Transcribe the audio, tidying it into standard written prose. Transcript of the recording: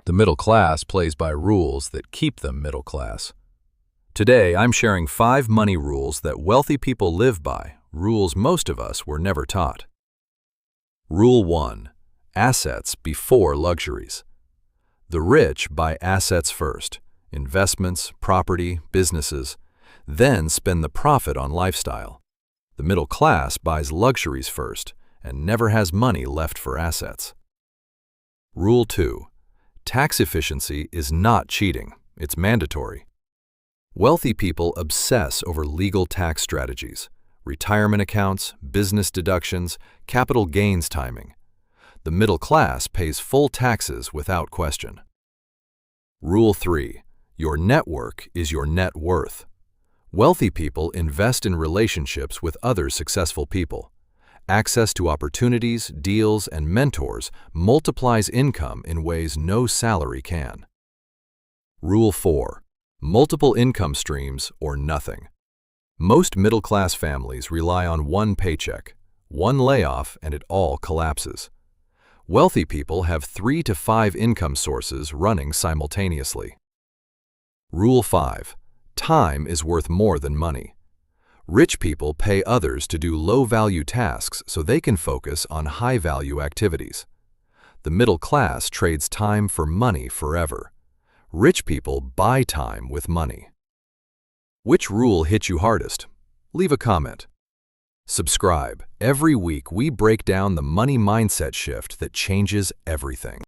The middle class plays by rules that keep them middle class. Today, I'm sharing 5 money rules that wealthy people live by, rules most of us were never taught. Rule 1. Assets before luxuries. The rich buy assets first, investments, property, businesses, then spend the profit on lifestyle. The middle class buys luxuries first and never has money left for assets. Rule 2. Tax efficiency is not cheating, it's mandatory. Wealthy people obsess over legal tax strategies, retirement accounts, business deductions, capital gains timing. The middle class pays full taxes without question. Rule 3. Your network is your net worth. Wealthy people invest in relationships with other successful people. Access to opportunities, deals, and mentors multiplies income in ways no salary can. Rule 4. Multiple income streams or nothing. Most middle-class families rely on one paycheck. One layoff and it all collapses. Wealthy people have 3 to 5 income sources running simultaneously. Rule 5. Time is worth more than money. Rich people pay others to do low-value tasks so they can focus on high-value activities. The middle class trades time for money forever. Rich people buy time with money. Which rule hit you hardest? Leave a comment. Subscribe. Every week we break down the money mindset shift that changes everything.